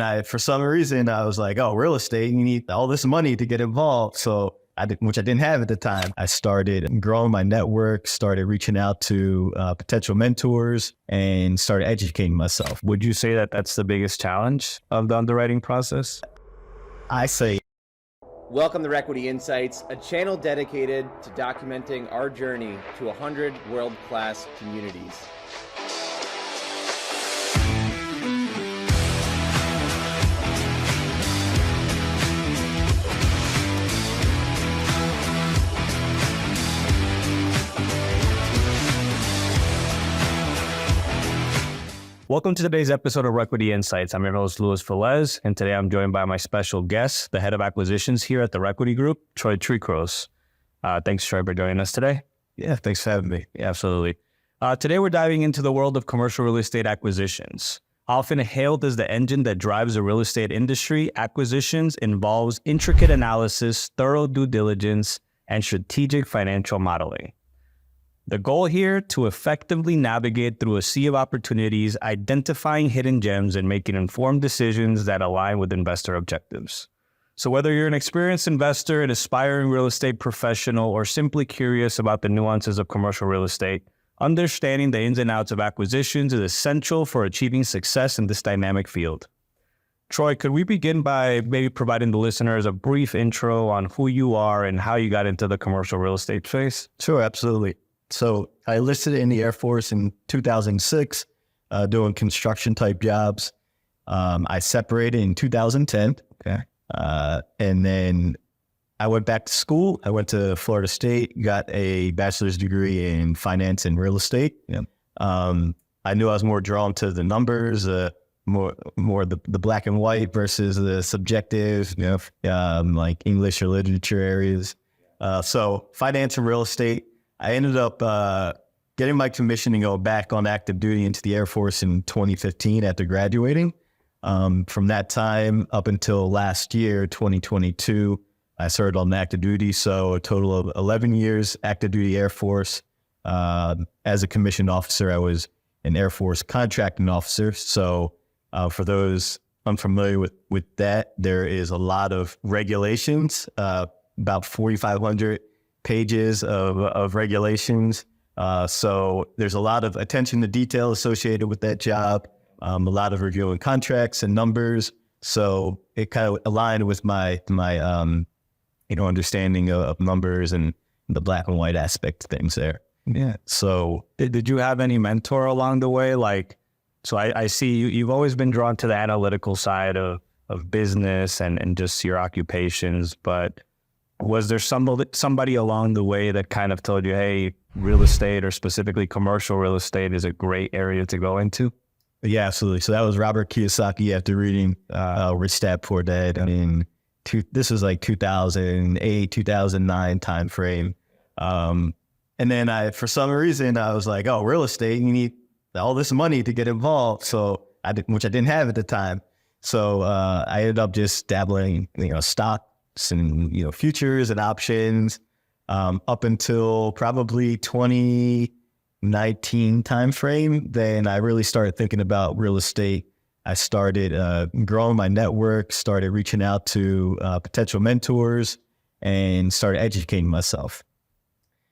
then for some reason, I was like, oh, real estate, you need all this money to get involved. So which I didn't have at the time. I started growing my network, started reaching out to potential mentors, and started educating myself. Would you say that that's the biggest challenge of the underwriting process? I say. Welcome to Requity Insights, a channel dedicated to documenting our journey to 100 world-class communities. Welcome to today's episode of Requity Insights. I'm your host, Velez, and today I'm joined by my special guest, the head of acquisitions here at the Requity Group, Trecroce. Thanks, Troy, for joining us today. Yeah, thanks for having me. Yeah, absolutely. Today we're diving into the world of commercial real estate acquisitions. Often hailed as the engine that drives the real estate industry, acquisitions involves intricate analysis, thorough due diligence, and strategic financial modeling. The goal here, to effectively navigate through a sea of opportunities, identifying hidden gems and making informed decisions that align with investor objectives. So whether you're an experienced investor, an aspiring real estate professional, or simply curious about the nuances of commercial real estate, understanding the ins and outs of acquisitions is essential for achieving success in this dynamic field. Troy, could we begin by maybe providing the listeners a brief intro on who you are and how you got into the commercial real estate space? Sure, absolutely. So I enlisted in the Air Force in 2006, doing construction type jobs. I separated in 2010. Okay. And then I went back to school. I went to Florida State, got a bachelor's degree in finance and real estate. Yep. I knew I was more drawn to the numbers, more the black and white versus the subjective, like English or literature areas. So finance and real estate. I ended up getting my commission and go back on active duty into the Air Force in 2015 after graduating. From that time up until last year, 2022, I served on active duty. So a total of 11 years active duty Air Force. As a commissioned officer, I was an Air Force contracting officer. So for those unfamiliar with that, there is a lot of regulations, about 4,500 pages of regulations. So there's a lot of attention to detail associated with that job, a lot of reviewing contracts and numbers. So it kind of aligned with my understanding of numbers and the black and white aspect of things there. Yeah. So did you have any mentor along the way? So I see you've always been drawn to the analytical side of business and just your occupations, but was there somebody along the way that kind of told you, hey, real estate or specifically commercial real estate is a great area to go into? Yeah, absolutely. So that was Robert Kiyosaki after reading Rich Dad Poor Dad. I mean, this was like 2008, 2009 timeframe. And then for some reason, I was like, oh, real estate, you need all this money to get involved. So which I didn't have at the time. So I ended up just dabbling, stock and futures and options up until probably 2019 timeframe. Then I really started thinking about real estate. I started growing my network, started reaching out to potential mentors, and started educating myself.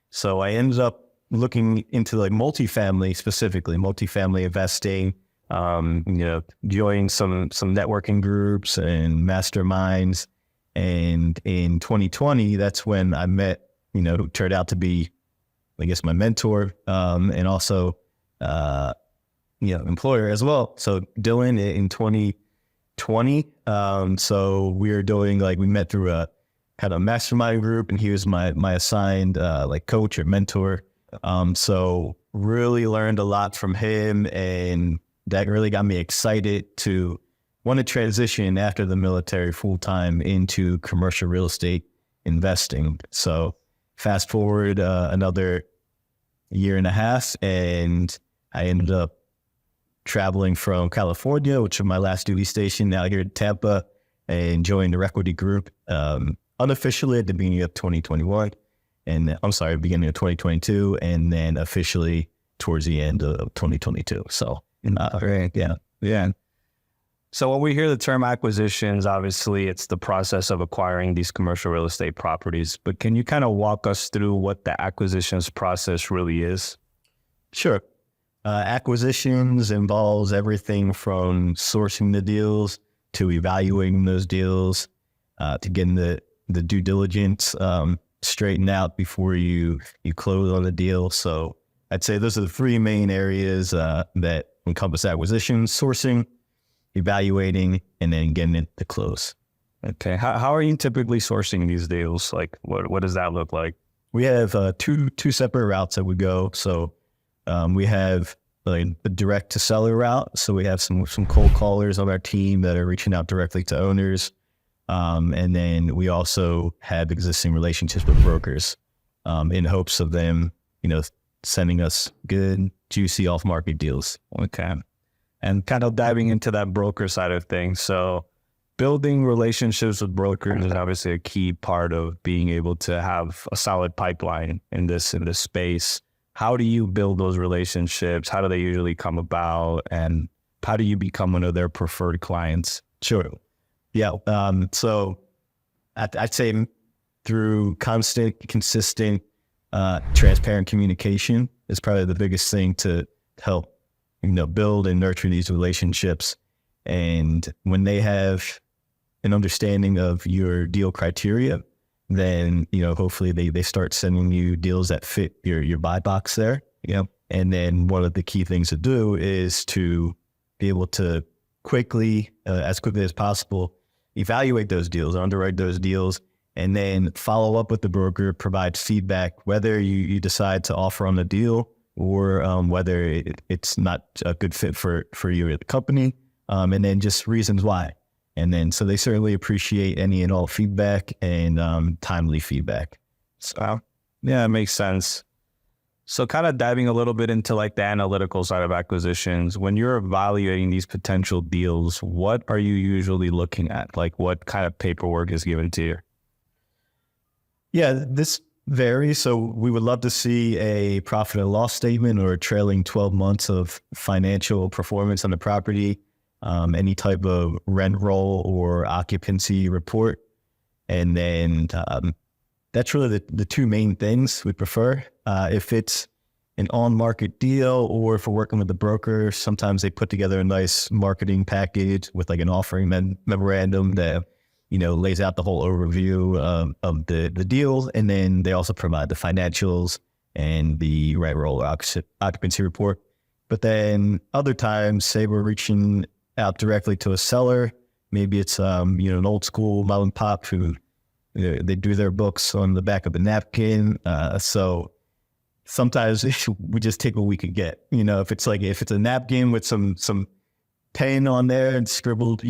So I ended up looking into multifamily, specifically multifamily investing. Joining some networking groups and masterminds. And in 2020, that's when I met, who turned out to be, I guess, my mentor, and also, employer as well. So Dylan in 2020. So we were doing, we met through a kind of mastermind group, and he was my assigned, coach or mentor. So really learned a lot from him, and that really got me excited to want to transition after the military full-time into commercial real estate investing. So fast forward another year and a half, and I ended up traveling from California, which was my last duty station, now here in Tampa, and joined the Requity Group unofficially at the beginning of 2021. And beginning of 2022, and then officially towards the end of 2022. So, great. Yeah. So when we hear the term acquisitions, obviously it's the process of acquiring these commercial real estate properties. But can you kind of walk us through what the acquisitions process really is? Sure. Acquisitions involves everything from sourcing the deals to evaluating those deals, to getting the due diligence straightened out before you close on the deal. So I'd say those are the three main areas that encompass acquisitions: sourcing, evaluating, and then getting it to close. Okay. How are you typically sourcing these deals? Like, what does that look like? We have two separate routes that we go. So we have like the direct to seller route. So we have some cold callers on our team that are reaching out directly to owners. And then we also have existing relationships with brokers in hopes of them, sending us good, juicy off-market deals. Okay. And kind of diving into that broker side of things. So building relationships with brokers is obviously a key part of being able to have a solid pipeline in this space. How do you build those relationships? How do they usually come about? And how do you become one of their preferred clients? Sure. Yeah. So I'd say through constant, consistent, transparent communication is probably the biggest thing to help, build and nurture these relationships. And when they have an understanding of your deal criteria, then, hopefully they start sending you deals that fit your buy box there. And then one of the key things to do is to be able to as quickly as possible, evaluate those deals, underwrite those deals, and then follow up with the broker, provide feedback, whether you decide to offer on the deal or whether it's not a good fit for you or the company, and then just reasons why. And then, so they certainly appreciate any and all feedback and timely feedback. So, yeah, it makes sense. So kind of diving a little bit into like the analytical side of acquisitions, when you're evaluating these potential deals, what are you usually looking at? Like what kind of paperwork is given to you? Yeah, this varies. So we would love to see a profit and loss statement or a trailing 12 months of financial performance on the property, any type of rent roll or occupancy report. And then that's really the two main things we prefer. If it's an on-market deal or if we're working with the broker, sometimes they put together a nice marketing package with like an offering memorandum that, lays out the whole overview of the deal. And then they also provide the financials and the rent roll or occupancy report. But then other times, say we're reaching out directly to a seller, maybe it's, an old school mom and pop who, they do their books on the back of a napkin. So sometimes we just take what we could get. If it's a napkin with some pen on there and scribbled,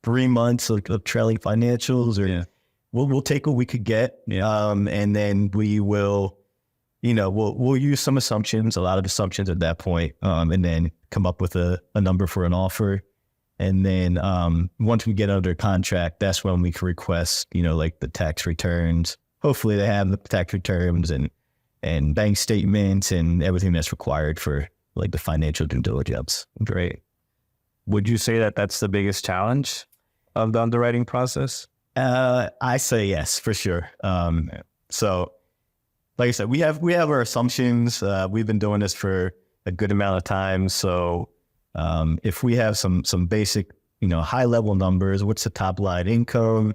3 months of trailing financials, or we'll take what we could get. And then we will, we'll use some assumptions, a lot of assumptions at that point, and then come up with a number for an offer. And then once we get under contract, that's when we can request, like the tax returns. Hopefully they have the tax returns and bank statements and everything that's required for like the financial due diligence. Great. Would you say that that's the biggest challenge of the underwriting process? I say yes, for sure. So like I said, we have our assumptions. We've been doing this for a good amount of time. So if we have some basic, high level numbers, what's the top line income?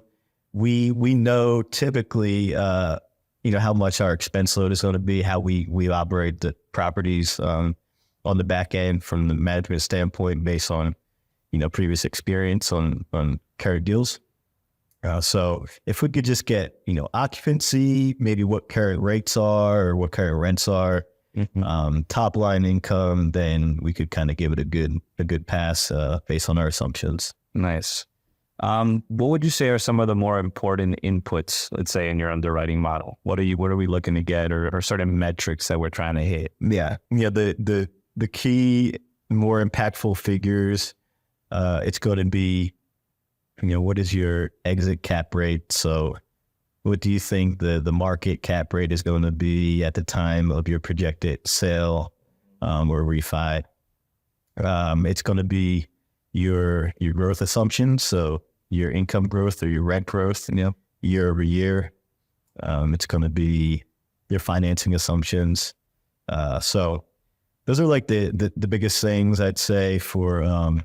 We know typically, how much our expense load is going to be, how we operate the properties on the back end from the management standpoint based on, previous experience on current deals. So if we could just get, occupancy, maybe what current rates are or what current rents are, top line income, then we could kind of give it a good pass based on our assumptions. Nice. What would you say are some of the more important inputs, let's say, in your underwriting model? What are we looking to get, or certain metrics that we're trying to hit? Yeah. The key, more impactful figures, it's going to be, what is your exit cap rate? So what do you think the market cap rate is going to be at the time of your projected sale or refi? It's going to be, your growth assumptions. So your income growth or your rent growth, year over year. It's going to be your financing assumptions. So those are like the biggest things I'd say for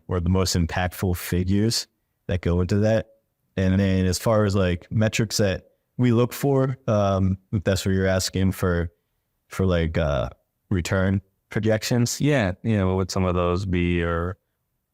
or the most impactful figures that go into that. And then as far as like metrics that we look for, if that's what you're asking for like return projections. Yeah, what would some of those be? Or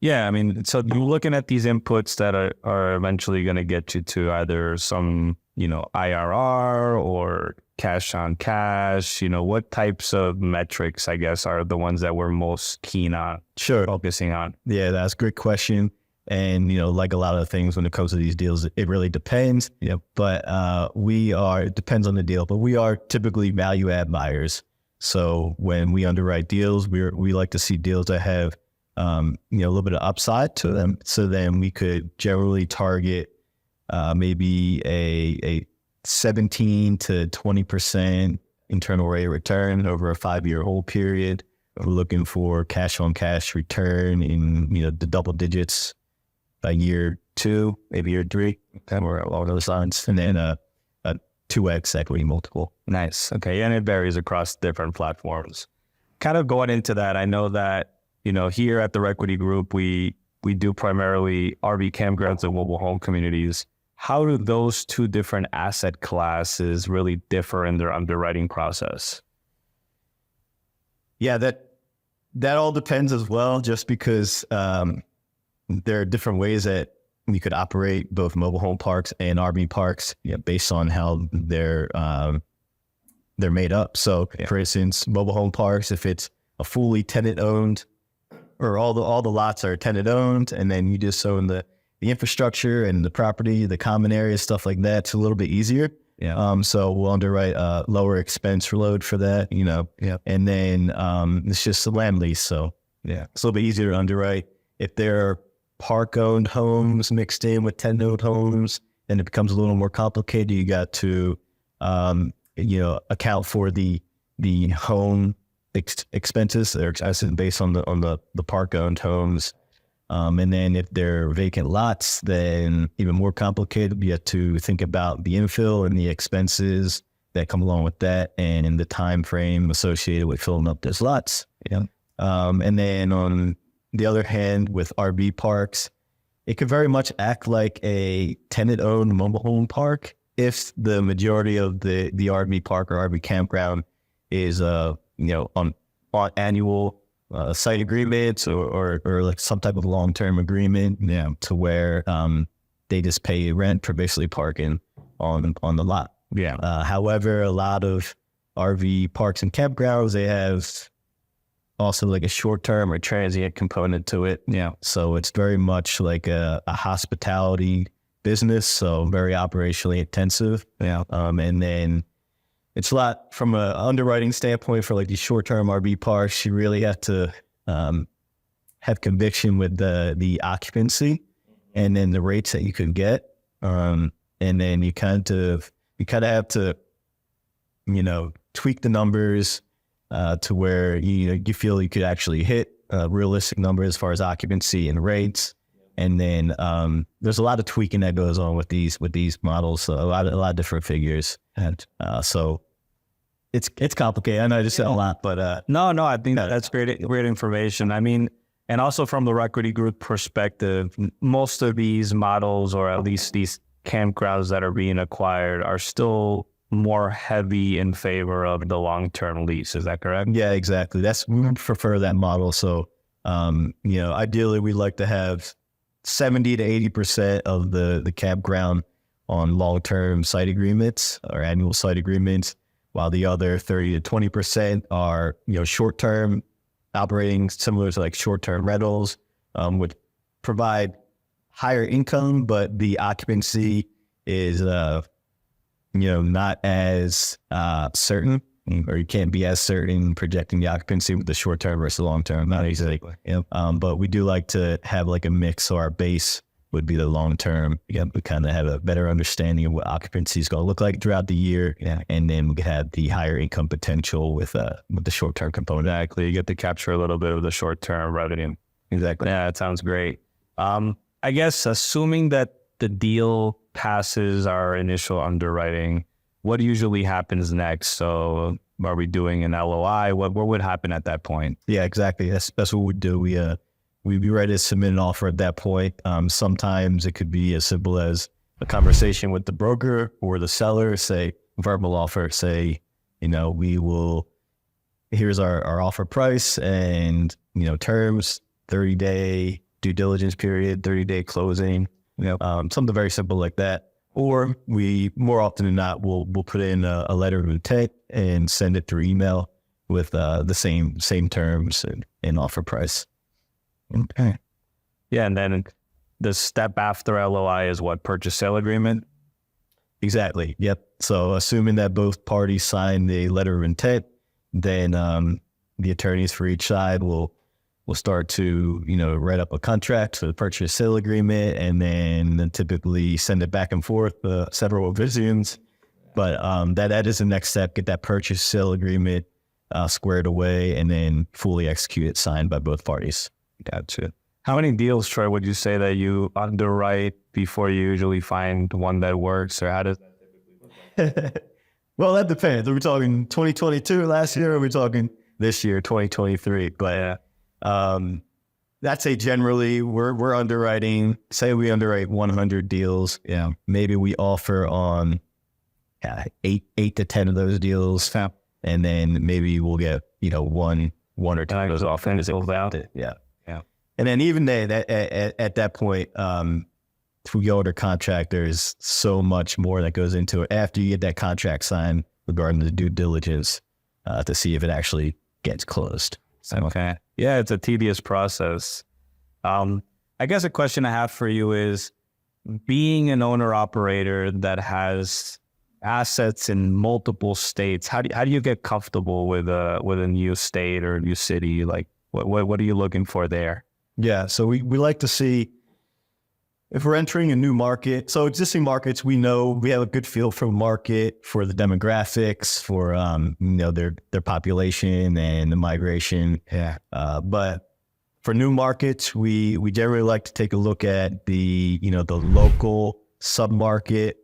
yeah, I mean, so you're looking at these inputs that are eventually going to get you to either some IRR or cash on cash. What types of metrics, I guess, are the ones that we're most keen on focusing on? Yeah, that's a great question. And, like a lot of things when it comes to these deals, it really depends. But it depends on the deal, but we are typically value add buyers. So when we underwrite deals, we like to see deals that have, a little bit of upside to them. So then we could generally target maybe a 17 to 20% internal rate of return over a 5-year hold period. We're looking for cash on cash return in, the double digits by year 2, maybe year 3, or along those lines. And then a 2x equity multiple. Nice. Okay. And it varies across different platforms. Kind of going into that, I know that, here at the Requity Group, we do primarily RV campgrounds and mobile home communities. How do those two different asset classes really differ in their underwriting process? Yeah, that all depends as well, just because there are different ways that you could operate both mobile home parks and RV parks, based on how they're made up. So, for instance, mobile home parks, if it's a fully tenant owned, or all the lots are tenant owned, and then you just own the infrastructure and the property, the common areas, stuff like that, it's a little bit easier. So we'll underwrite a lower expense load for that, and then it's just a land lease. So it's a little bit easier to underwrite. If there are park-owned homes mixed in with tenant-owned homes, then it becomes a little more complicated. You got to, account for the home expenses that are based on the park-owned homes. And then if they're vacant lots, then even more complicated. You have to think about the infill and the expenses that come along with that, and the time frame associated with filling up those lots. And then on the other hand, with RV parks, it could very much act like a tenant-owned mobile home park if the majority of the RV park or RV campground is on annual site agreements or like some type of long-term agreement, to where they just pay rent for basically parking on the lot. However, a lot of RV parks and campgrounds, they have also like a short-term or transient component to it. So it's very much like a hospitality business, so very operationally intensive. And then it's a lot from an underwriting standpoint for like these short-term RV parks. You really have to have conviction with the occupancy and then the rates that you could get. And then you kind of have to, tweak the numbers to where you feel you could actually hit a realistic number as far as occupancy and rates. And then there's a lot of tweaking that goes on with these models. So a lot of different figures. And so it's complicated. I know I just said a lot, but no, I think that's great information. I mean, and also from the Requity Group perspective, most of these models, or at least these campgrounds that are being acquired, are still more heavy in favor of the long-term lease. Is that correct? Yeah, exactly. We prefer that model. So, ideally we like to have 70 to 80% of the campground on long-term site agreements or annual site agreements, while the other 30 to 20% are, short-term operating, similar to like short-term rentals, would provide higher income, but the occupancy is, not as certain, or you can't be as certain projecting the occupancy with the short-term versus the long-term. Not exactly. But we do like to have like a mix. So our base would be the long-term. We kind of have a better understanding of what occupancy is going to look like throughout the year. And then we could have the higher income potential with the short-term component. Exactly. You get to capture a little bit of the short-term revenue. Exactly. Yeah, that sounds great. I guess assuming that the deal passes our initial underwriting, what usually happens next? So are we doing an LOI? What would happen at that point? Yeah, exactly. That's what we do. We'd be ready to submit an offer at that point. Sometimes it could be as simple as a conversation with the broker or the seller, say verbal offer, say, here's our offer price and, terms, 30-day due diligence period, 30-day closing, something very simple like that. Or we, more often than not, we'll put in a letter of intent and send it through email with the same terms and offer price. Okay. Yeah, and then the step after LOI is what? Purchase sale agreement? Exactly. Yep. So assuming that both parties sign the letter of intent, then the attorneys for each side will start to, write up a contract for the purchase sale agreement, and then typically send it back and forth, several revisions. But that is the next step, get that purchase sale agreement squared away and then fully executed, signed by both parties. Gotcha. How many deals, Troy, would you say that you underwrite before you usually find one that works, or how does that typically look like? Well, that depends. Are we talking 2022 last year, or are we talking this year, 2023? But I'd say generally we're underwriting, say we underwrite 100 deals. Yeah, maybe we offer on 8 to 10 of those deals. And then maybe we'll get, one or two of those offers. Yeah. And then even at that point, if we go under contract, there's so much more that goes into it after you get that contract signed regarding the due diligence to see if it actually gets closed. So, okay. Yeah, it's a tedious process. I guess a question I have for you is, being an owner-operator that has assets in multiple states, how do you get comfortable with a new state or a new city? Like, what are you looking for there? Yeah, so we like to see if we're entering a new market. So existing markets, we know we have a good feel for the market, for the demographics, for their population and the migration. Yeah. But for new markets, we generally like to take a look at the local submarket.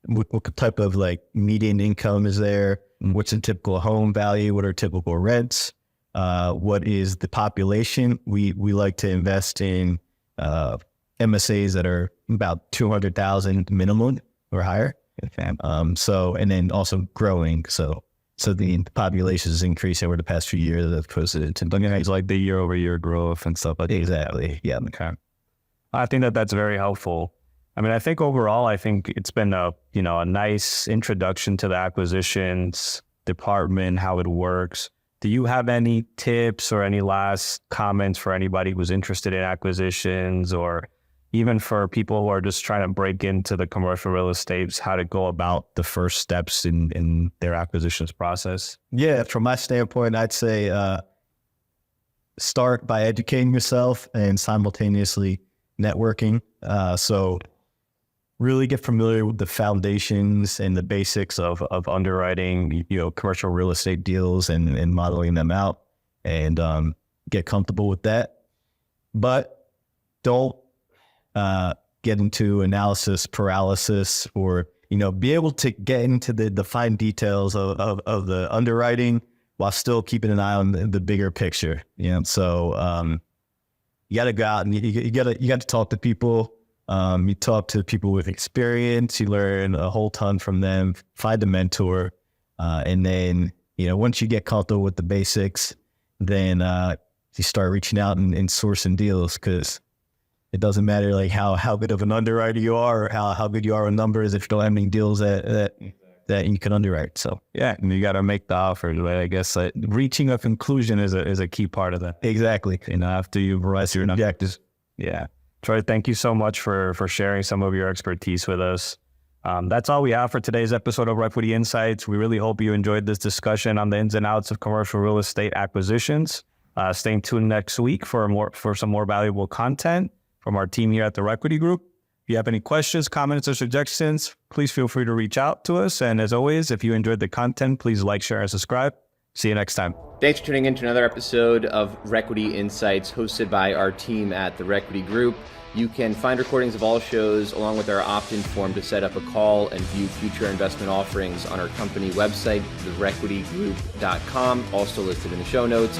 What type of median income is there? What's a typical home value? What are typical rents? What is the population? We like to invest in MSAs that are about 200,000 minimum or higher. Okay. And then also growing. So the population is increasing over the past few years as opposed to it's like the year-over-year growth and stuff like that. Exactly. Yeah. Okay. I think that's very helpful. I mean, I think overall, it's been a nice introduction to the acquisitions department, how it works. Do you have any tips or any last comments for anybody who's interested in acquisitions, or even for people who are just trying to break into the commercial real estate, how to go about the first steps in their acquisitions process? Yeah, from my standpoint, I'd say start by educating yourself and simultaneously networking. So really get familiar with the foundations and the basics of underwriting, commercial real estate deals and modeling them out, and get comfortable with that. But don't get into analysis paralysis, or, be able to get into the fine details of the underwriting while still keeping an eye on the bigger picture. So you got to go out and you got to talk to people. You talk to people with experience, you learn a whole ton from them, find a mentor. And then, once you get comfortable with the basics, then you start reaching out and sourcing deals, because it doesn't matter how good of an underwriter you are or how good you are with numbers if you don't have any deals that you can underwrite. So yeah, and you got to make the offers, right? I guess reaching a conclusion is a key part of that. Exactly. After you've realized your objectives. Yeah. Troy, thank you so much for sharing some of your expertise with us. That's all we have for today's episode of Requity Insights. We really hope you enjoyed this discussion on the ins and outs of commercial real estate acquisitions. Stay tuned next week for some more valuable content from our team here at the Requity Group. If you have any questions, comments, or suggestions, please feel free to reach out to us. And as always, if you enjoyed the content, please like, share, and subscribe. See you next time. Thanks for tuning in to another episode of Requity Insights, hosted by our team at the Requity Group. You can find recordings of all shows along with our opt-in form to set up a call and view future investment offerings on our company website, therequitygroup.com, also listed in the show notes.